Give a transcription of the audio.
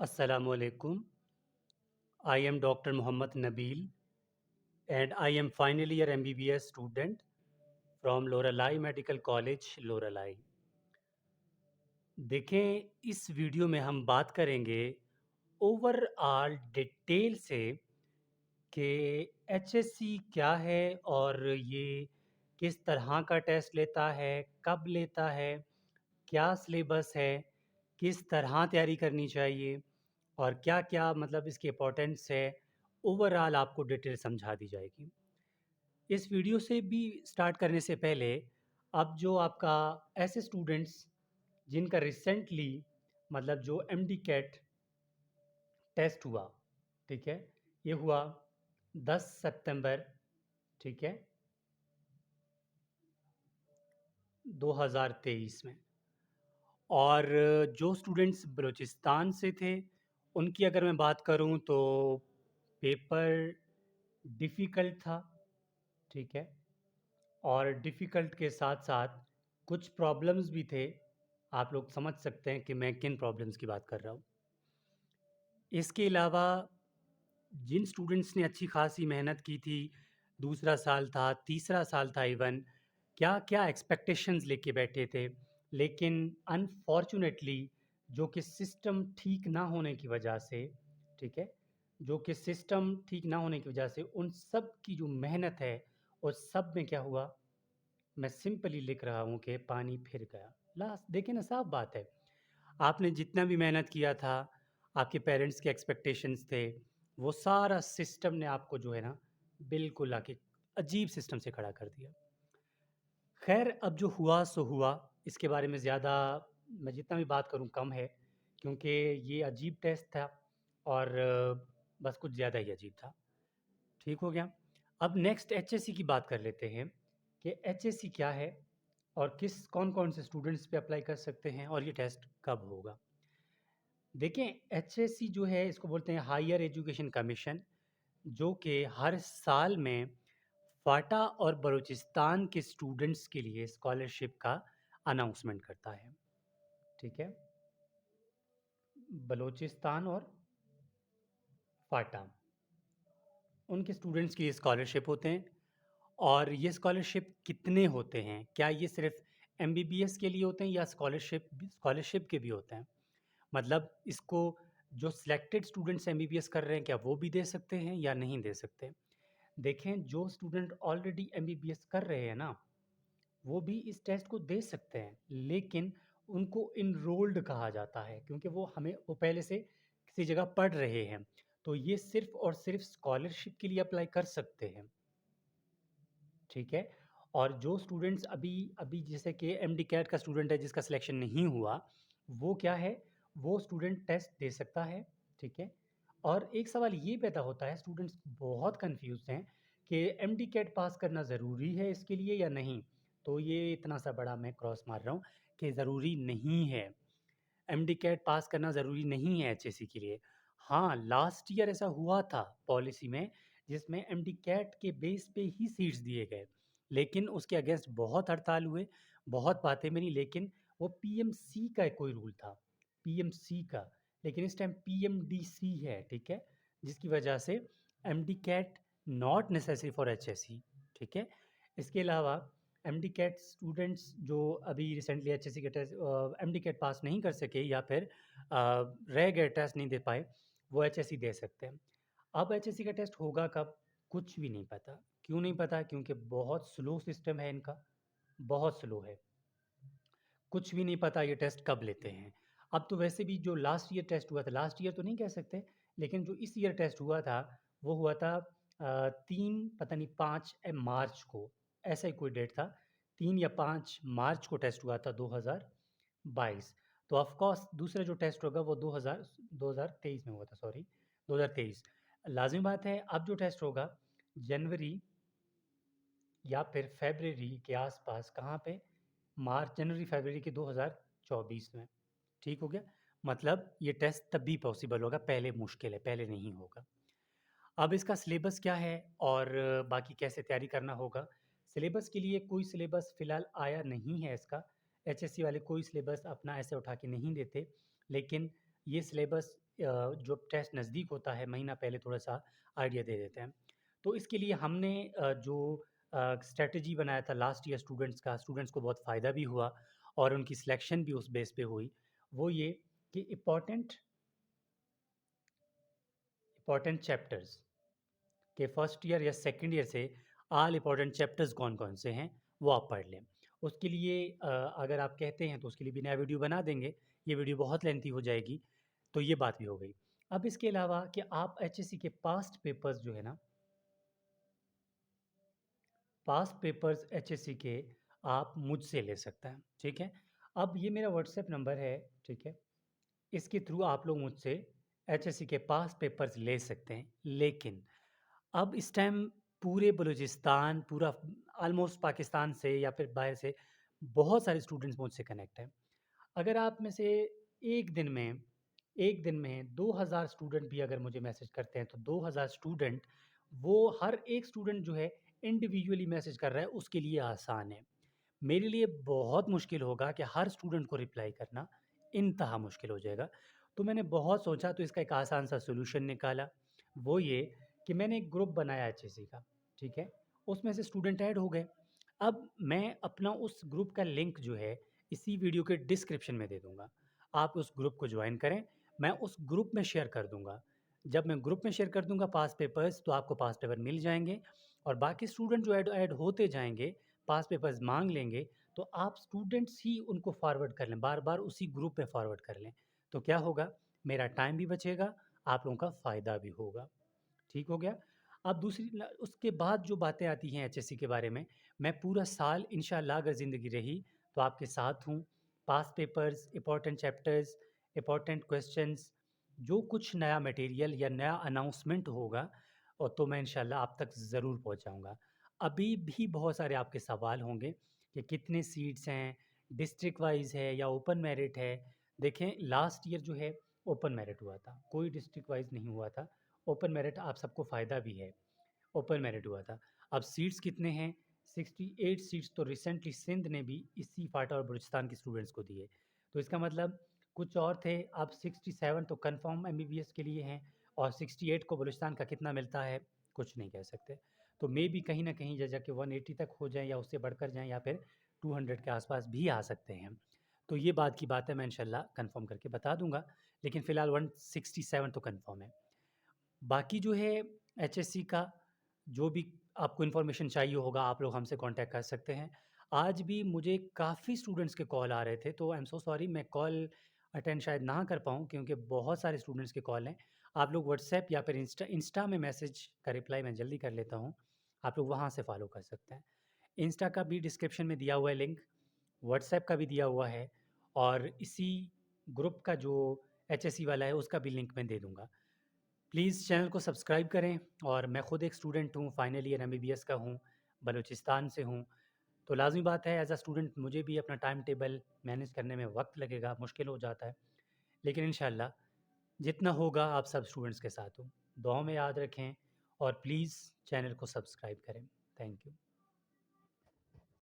Assalamualaikum. I am Dr. Muhammad Nabil and I am final year MBBS student from Loralai Medical College, Loralai. देखें इस video में हम बात करेंगे overall detail से कि एचएससी क्या है और ये किस तरह का टेस्ट लेता है, कब लेता है, क्या सिलेबस है, किस तरह तैयारी करनी चाहिए और क्या-क्या मतलब इसकी इम्पोर्टेंस है, ओवरऑल आपको डिटेल समझा दी जाएगी। इस वीडियो से भी स्टार्ट करने से पहले, अब जो आपका ऐसे स्टूडेंट्स जिनका रिसेंटली मतलब जो एमडी कैट टेस्ट हुआ, ठीक है? ये हुआ 10 सितंबर, ठीक है, 2023 में। और जो स्टूडेंट्स बलूचिस्तान से थे, उनकी अगर मैं बात करूँ तो पेपर डिफ़िकल्ट था, ठीक है? और डिफ़िकल्ट के साथ-साथ कुछ प्रॉब्लम्स भी थे। आप लोग समझ सकते हैं कि मैं किन प्रॉब्लम्स की बात कर रहा हूँ। इसके अलावा जिन स्टूडेंट्स ने अच्छी खासी मेहनत की थी, दूसरा साल था, तीसरा साल था इवन, क्या-क्या एक्सपेक्टेशंस लेके बैठे थे, लेकिन अनफॉर्च्यूनेटली जो कि सिस्टम ठीक ना होने की वजह से, ठीक है? जो कि सिस्टम ठीक ना होने की वजह से उन सब की जो मेहनत है, उस सब में क्या हुआ, मैं सिंपली लिख रहा हूँ कि पानी फिर गया। लास्ट देखिए ना साफ बात है। आपने जितना भी मेहनत किया था, आपके पेरेंट्स के एक्सपेक्टेशंस थे, वो सारा सिस्टम ने आपको जो है ना बिल्कुल आके अजीब सिस्टम से खड़ा कर दिया। ख़ैर अब जो हुआ सो हुआ, इसके बारे में ज़्यादा मैं जितना भी बात करूँ कम है, क्योंकि ये अजीब टेस्ट था और बस कुछ ज़्यादा ही अजीब था। ठीक हो गया? अब नेक्स्ट एचएससी की बात कर लेते हैं कि एचएससी क्या है और किस कौन-कौन से स्टूडेंट्स पे अप्लाई कर सकते हैं और ये टेस्ट कब होगा? देखें एचएससी जो है इसको बोलते हैं हायर एजुकेशन कमीशन, जो कि हर साल में फाटा और बलूचिस्तान के स्टूडेंट्स के लिए स्कॉलरशिप का अनाउंसमेंट करता है। ठीक है? बलूचिस्तान और फाटा, उनके स्टूडेंट्स के लिए स्कॉलरशिप होते हैं। और ये स्कॉलरशिप कितने होते हैं? क्या ये सिर्फ़ एमबीबीएस के लिए होते हैं या स्कॉलरशिप के भी होते हैं? मतलब इसको जो सिलेक्टेड स्टूडेंट्स एमबीबीएस कर रहे हैं, क्या वो भी दे सकते हैं या नहीं दे सकते? देखें, जो स्टूडेंट ऑलरेडी एमबीबीएस कर रहे हैं ना, वो भी इस टेस्ट को दे सकते हैं, लेकिन उनको एनरोल्ड कहा जाता है क्योंकि वो पहले से किसी जगह पढ़ रहे हैं। तो ये सिर्फ़ और सिर्फ़ स्कॉलरशिप के लिए अप्लाई कर सकते हैं। ठीक है? और जो स्टूडेंट्स अभी अभी जैसे कि एमडी कैट का स्टूडेंट है जिसका सिलेक्शन नहीं हुआ, वो क्या है, वो स्टूडेंट टेस्ट दे सकता है, ठीक है? और एक सवाल ये पैदा होता है, स्टूडेंट्स बहुत कन्फ्यूज़्ड हैं कि एमडी कैट पास करना ज़रूरी है इसके लिए या नहीं? तो ये इतना सा बड़ा मैं क्रॉस मार रहा हूँ कि ज़रूरी नहीं है। एमडी कैट पास करना ज़रूरी नहीं है एचएससी के लिए। हाँ, लास्ट ईयर ऐसा हुआ था पॉलिसी में, जिसमें एमडी कैट के बेस पे ही सीट्स दिए गए। लेकिन उसके अगेंस्ट बहुत हड़ताल हुए, बहुत बातें बनी, लेकिन वो पीएमसी का कोई रूल था, पीएमसी का। लेकिन इस टाइम पीएमडीसी है, ठीक है? जिसकी वजह से MD CAT not necessary for HSC, ठीक है? इसके अलावा एमडी कैट स्टूडेंट्स जो अभी रिसेंटली एचएससी के टेस्ट एमडी कैट पास नहीं कर सके या फिर रह गए, टेस्ट नहीं दे पाए, वो एचएससी दे सकते हैं। अब एचएससी का टेस्ट होगा कब? कुछ भी नहीं पता। क्यों नहीं पता? क्योंकि बहुत स्लो सिस्टम है इनका, बहुत स्लो है। कुछ भी नहीं पता ये टेस्ट कब लेते हैं। अब तो वैसे भी जो लास्ट ईयर टेस्ट हुआ था, लास्ट ईयर तो नहीं कह सकते, लेकिन जो इस ईयर टेस्ट हुआ था, वो हुआ था 3 पता नहीं 5 मार्च को, ऐसा ही कोई डेट था। 3 या 5 मार्च को टेस्ट हुआ था 2022। तो ऑफ़ कोर्स दूसरा जो टेस्ट होगा वो 2023 में हुआ था, सॉरी 2023। लाज़िमी बात है अब जो टेस्ट होगा जनवरी या फिर फ़रवरी के आस-पास, कहाँ पे? मार्च, जनवरी, फ़रवरी के 2024 में, ठीक हो गया? मतलब ये टेस्ट तभी पॉसिबल होगा, पहले मुश्किल है, पहले नहीं होगा। अब इसका सिलेबस क्या है और बाकी कैसे तैयारी करना होगा? सिलेबस के लिए कोई सिलेबस फ़िलहाल आया नहीं है इसका, एचएससी वाले कोई सिलेबस अपना ऐसे उठा के नहीं देते, लेकिन ये सिलेबस जो टेस्ट नज़दीक होता है महीना पहले थोड़ा-सा आइडिया दे देते हैं। तो इसके लिए हमने जो स्ट्रैटेजी बनाया था लास्ट ईयर स्टूडेंट्स को बहुत फ़ायदा भी हुआ और उनकी सिलेक्शन भी उस बेस पे हुई। वो ये कि इम्पोर्टेंट चैप्टर्स कि फर्स्ट ईयर या सेकंड ईयर से ऑल इम्पोर्टेंट चैप्टर्स कौन-कौन से हैं, वो आप पढ़ लें। उसके लिए अगर आप कहते हैं तो उसके लिए भी नया वीडियो बना देंगे। ये वीडियो बहुत लेंथी हो जाएगी, तो ये बात भी हो गई। अब इसके अलावा कि आप एचएससी के पास्ट पेपर्स जो है ना, पास्ट पेपर्स एचएससी के आप मुझसे ले सकते हैं, ठीक है? अब ये मेरा व्हाट्सएप नंबर है, ठीक है? इसके थ्रू आप लोग मुझसे एचएससी के पास्ट पेपर्स ले सकते हैं। लेकिन अब इस टाइम पूरे बलूचिस्तान, पूरा ऑलमोस्ट पाकिस्तान से या फिर बाहर से बहुत सारे स्टूडेंट्स मुझसे कनेक्ट हैं। अगर आप में से एक दिन में 2000 स्टूडेंट भी अगर मुझे मैसेज करते हैं, तो 2000 स्टूडेंट, वो हर एक स्टूडेंट जो है इंडिविजुअली मैसेज कर रहा है, उसके लिए आसान है। मेरे लिए बहुत मुश्किल होगा कि हर स्टूडेंट को रिप्लाई करना, इंतहा मुश्किल हो जाएगा। तो मैंने बहुत सोचा तो इसका एक आसान सा सॉल्यूशन निकाला। वो ये कि मैंने एक ग्रुप बनाया एचएससी का, ठीक है? उसमें से स्टूडेंट ऐड हो गए। अब मैं अपना उस ग्रुप का लिंक जो है इसी वीडियो के डिस्क्रिप्शन में दे दूँगा। आप उस ग्रुप को जॉइन करें, मैं उस ग्रुप में शेयर कर दूँगा। जब मैं ग्रुप में शेयर कर दूँगा पास पेपर्स, तो आपको पास पेपर मिल जाएँगे और बाकी स्टूडेंट जो ऐड ऐड होते जाएँगे, पास पेपर्स माँग लेंगे, तो आप स्टूडेंट्स ही उनको फॉरवर्ड कर लें, बार-बार उसी ग्रुप में फॉरवर्ड कर लें। तो क्या होगा, मेरा टाइम भी बचेगा, आप लोगों का फ़ायदा भी होगा। ठीक हो गया? अब दूसरी ल उसके बाद जो बातें आती हैं एचएससी के बारे में, मैं पूरा साल इंशाअल्लाह अगर ज़िंदगी रही, तो आपके साथ हूँ। Past papers, important chapters, important questions, जो कुछ नया मटेरियल या नया अनाउंसमेंट होगा तो मैं इंशाअल्लाह आप तक ज़रूर पहुँचाऊँगा। अभी भी बहुत सारे आपके सवाल होंगे कि कितने सीट्स हैं, डिस्ट्रिक्ट वाइज़ है या ओपन मेरिट है। देखें लास्ट ईयर जो है ओपन मेरिट हुआ था, कोई डिस्ट्रिक्ट वाइज़ नहीं हुआ था। ओपन मेरिट आप सबको फ़ायदा भी है, ओपन मेरिट हुआ था। अब सीट्स कितने हैं? 68 सीट्स तो रिसेंटली सिंध ने भी इसी फाटा और बलूचिस्तान के स्टूडेंट्स को दिए। तो इसका मतलब कुछ और थे, अब 67 तो कन्फर्म एमबीबीएस के लिए हैं और 68 को बलूचिस्तान का कितना मिलता है, कुछ नहीं कह सकते। तो मेबी कहीं न कहीं जाके 180 तक हो जाएँ या उससे बढ़कर जाएँ या फिर 200 के आस-पास भी आ सकते हैं। तो ये बात की बात है, मैं इंशाल्लाह कन्फर्म करके बता दूँगा, लेकिन फ़िलहाल 167 तो कन्फर्म है। बाकी जो है एचएससी का जो भी आपको इन्फॉर्मेशन चाहिए होगा, आप लोग हमसे कांटेक्ट कर सकते हैं। आज भी मुझे काफ़ी स्टूडेंट्स के कॉल आ रहे थे, तो आई एम सो सॉरी, मैं कॉल अटेंड शायद ना कर पाऊँ क्योंकि बहुत सारे स्टूडेंट्स के कॉल हैं। आप लोग व्हाट्सएप या फिर इंस्टा में मैसेज का रिप्लाई मैं जल्दी कर लेता हूँ। आप लोग वहाँ से फ़ॉलो कर सकते हैं। इंस्टा का भी डिस्क्रिप्शन में दिया हुआ है लिंक, व्हाट्सएप का भी दिया हुआ है और इसी ग्रुप का जो एचएससी वाला है उसका भी लिंक मैं दे दूँगा। प्लीज़ चैनल को सब्सक्राइब करें और मैं खुद एक स्टूडेंट हूँ, फाइनल ईयर एमबीबीएस का हूँ, बलूचिस्तान से हूँ। तो लाज़मी बात है एज़ अ स्टूडेंट मुझे भी अपना टाइम टेबल मैनेज करने में वक़्त लगेगा, मुश्किल हो जाता है। लेकिन इंशाअल्लाह जितना होगा आप सब स्टूडेंट्स के साथ हूँ। दुआओं में याद रखें और प्लीज़ चैनल को सब्सक्राइब करें। Thank you.